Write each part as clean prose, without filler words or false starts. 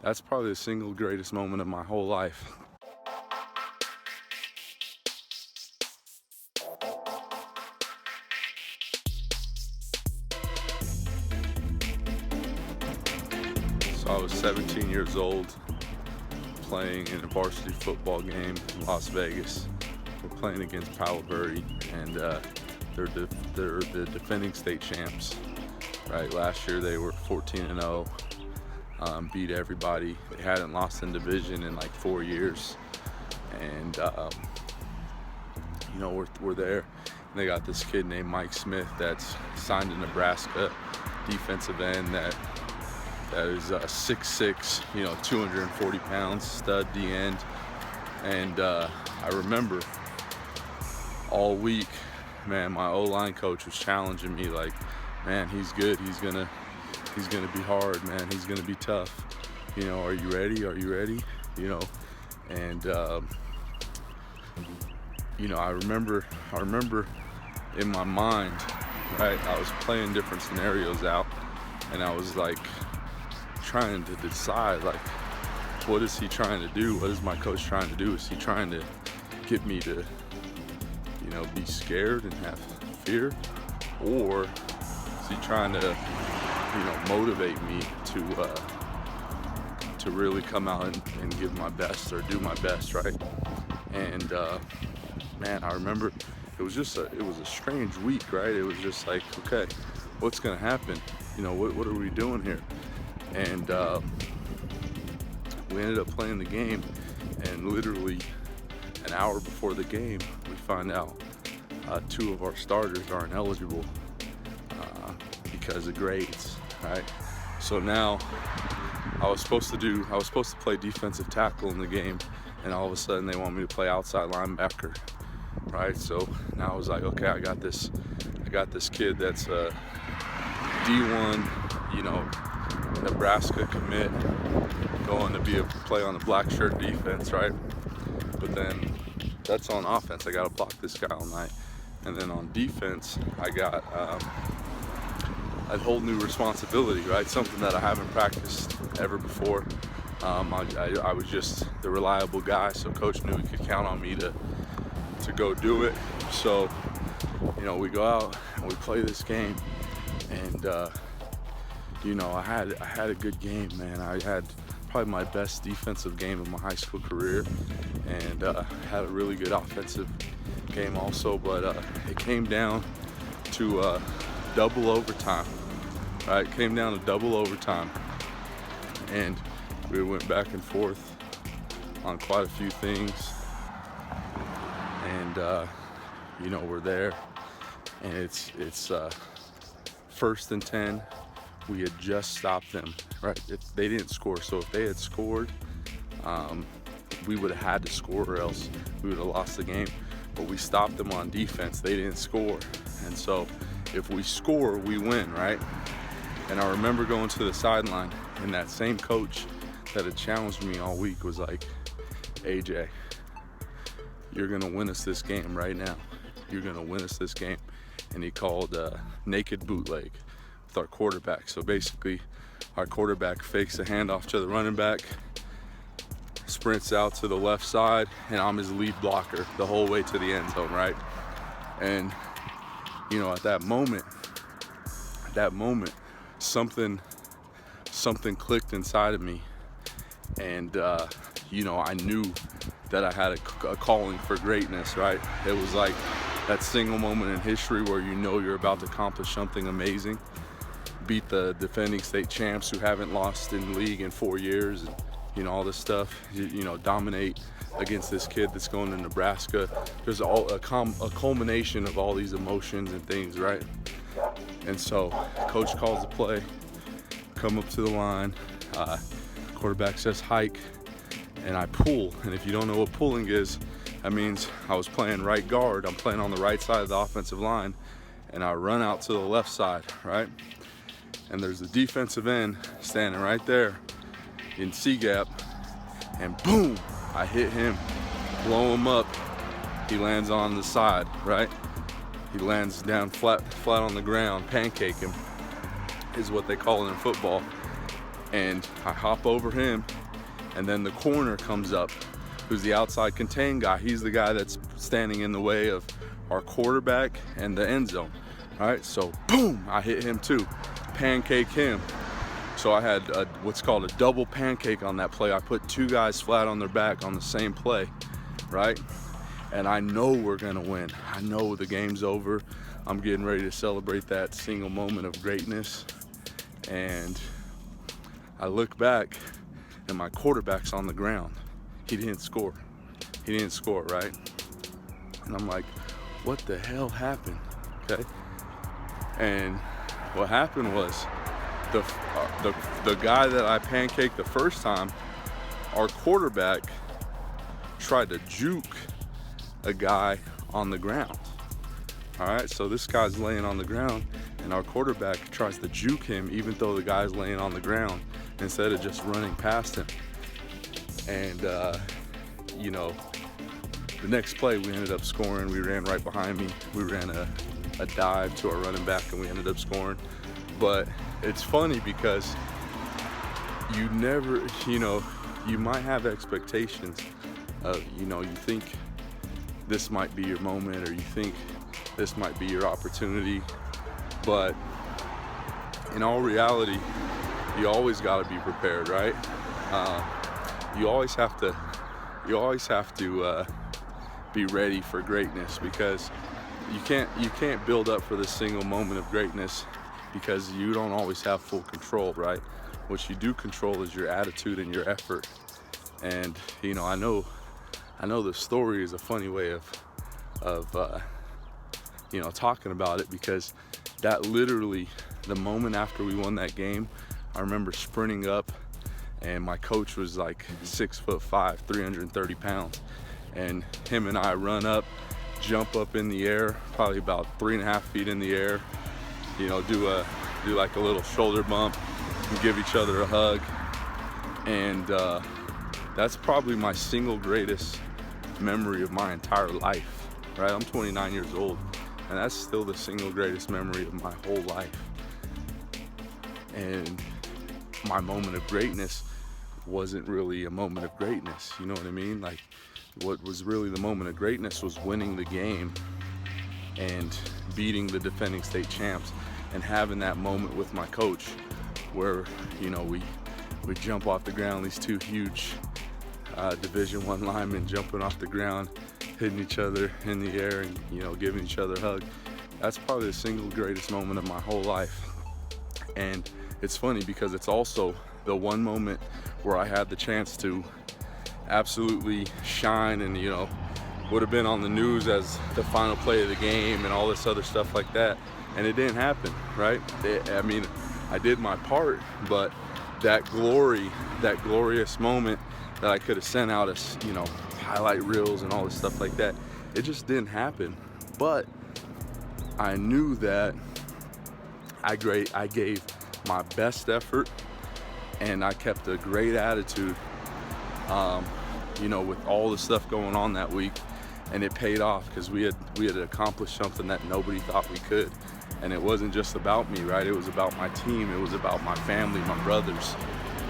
That's probably the single greatest moment of my whole life. So I was 17 years old, playing in a varsity football game in Las Vegas. We're playing against Palo Verde, and they're the defending state champs. Right, last year they were 14-0, beat everybody. They hadn't lost in division in like 4 years, and you know, we're there. And they got this kid named Mike Smith that's signed to Nebraska, defensive end that is 6'6", you know, 240 pounds, stud D end. And I remember all week, man, my O-line coach was challenging me like, man, he's good. He's gonna be hard, man. He's gonna be tough. You know, are you ready? Are you ready? You know, and you know, I remember in my mind, right? I was playing different scenarios out, and I was like trying to decide, like, what is he trying to do? What is my coach trying to do? Is he trying to get me to, you know, be scared and have fear, or is he trying to, you know, motivate me to really come out and give my best or do my best, right? And man, I remember it was a strange week, right? It was just like, okay, what's gonna happen? You know, what are we doing here? And we ended up playing the game, and literally an hour before the game, we find out 2 of our starters are ineligible because of grades, right? So now I was supposed to play defensive tackle in the game, and all of a sudden they want me to play outside linebacker, right? So now I was like, okay, I got this kid that's a D1, you know, Nebraska commit, going to play on the black shirt defense, right? But then that's on offense. I got to block this guy all night. And then on defense, I got a whole new responsibility, right? Something that I haven't practiced ever before. I was just the reliable guy, so coach knew he could count on me to go do it. So, you know, we go out and we play this game, and you know, I had a good game, man. I had probably my best defensive game of my high school career, and had a really good offensive game also. But it came down to double overtime, right? It came down to double overtime, and we went back and forth on quite a few things. And you know, we're there, and it's 1st and 10. We had just stopped them, right? They didn't score, so if they had scored, we would have had to score, or else we would have lost the game. But we stopped them on defense. They didn't score, and so if we score, we win, right? And I remember going to the sideline, and that same coach that had challenged me all week was like, AJ, you're gonna win us this game right now. You're gonna win us this game. And he called naked bootleg with our quarterback. So basically, our quarterback fakes a handoff to the running back, sprints out to the left side, and I'm his lead blocker the whole way to the end zone, right? And you know, at that moment, something clicked inside of me, and you know, I knew that I had a calling for greatness, right? It was like that single moment in history where you know you're about to accomplish something amazing, beat the defending state champs who haven't lost in the league in 4 years, and you know, all this stuff, you know, dominate against this kid that's going to Nebraska. There's all a culmination of all these emotions and things, right? And so coach calls the play, come up to the line, quarterback says hike, and I pull. And if you don't know what pulling is, that means I was playing right guard. I'm playing on the right side of the offensive line, and I run out to the left side, right? And there's a defensive end standing right there in C-gap, and boom, I hit him, blow him up. He lands on the side, right? He lands down flat on the ground, pancake him, is what they call it in football. And I hop over him, and then the corner comes up, who's the outside contain guy. He's the guy that's standing in the way of our quarterback and the end zone. All right, so boom, I hit him too, pancake him. So I had what's called a double pancake on that play. I put two guys flat on their back on the same play, right? And I know we're gonna win. I know the game's over. I'm getting ready to celebrate that single moment of greatness. And I look back and my quarterback's on the ground. He didn't score. He didn't score, right? And I'm like, what the hell happened? Okay. And what happened was the guy that I pancaked the first time, our quarterback tried to juke a guy on the ground. All right, so this guy's laying on the ground and our quarterback tries to juke him even though the guy's laying on the ground instead of just running past him. And you know, the next play we ended up scoring. We ran right behind me. We ran a dive to our running back and we ended up scoring. But it's funny because you never, you know, you might have expectations of, you know, you think this might be your moment or you think this might be your opportunity, but in all reality, you always got to be prepared, right? You always have to be ready for greatness, because you can't build up for this single moment of greatness because you don't always have full control, right? What you do control is your attitude and your effort. And you know, I know the story is a funny way of you know, talking about it, because that literally, the moment after we won that game, I remember sprinting up, and my coach was like 6'5", 330 pounds, and him and I run up, jump up in the air, probably about 3.5 feet in the air, you know, do like a little shoulder bump and give each other a hug. And that's probably my single greatest memory of my entire life, right? I'm 29 years old, and that's still the single greatest memory of my whole life. And my moment of greatness wasn't really a moment of greatness, you know what I mean? Like, what was really the moment of greatness was winning the game and beating the defending state champs and having that moment with my coach where, you know, we jump off the ground, these two huge Division I linemen jumping off the ground, hitting each other in the air and, you know, giving each other a hug. That's probably the single greatest moment of my whole life. And it's funny because it's also the one moment where I had the chance to absolutely shine and, you know, would have been on the news as the final play of the game and all this other stuff like that. And it didn't happen, right? I mean, I did my part, but that glorious moment that I could have sent out as, you know, highlight reels and all this stuff like that, it just didn't happen. But I knew that I gave my best effort and I kept a great attitude, you know, with all the stuff going on that week, and it paid off because we had accomplished something that nobody thought we could. And it wasn't just about me, right? It was about my team. It was about my family, my brothers,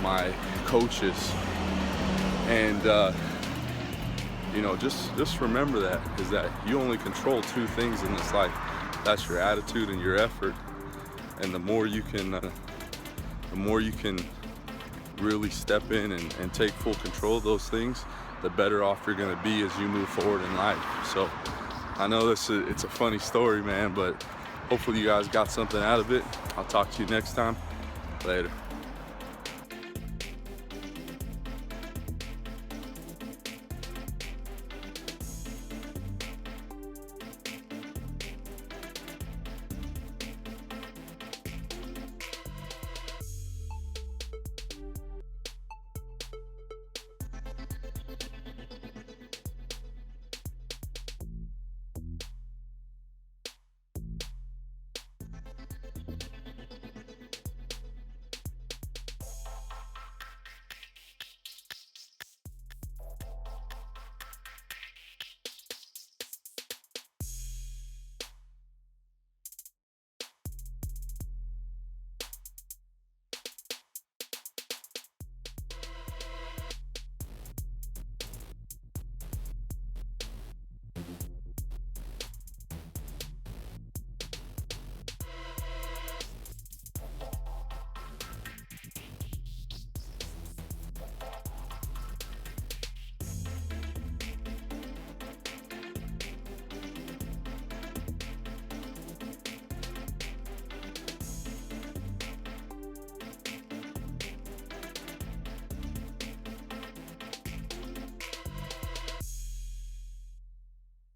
my coaches. And, you know, just remember that, is that you only control two things in this life. That's your attitude and your effort. And the more you can really step in and take full control of those things, the better off you're gonna be as you move forward in life. So I know it's a funny story, man, but hopefully you guys got something out of it. I'll talk to you next time. Later.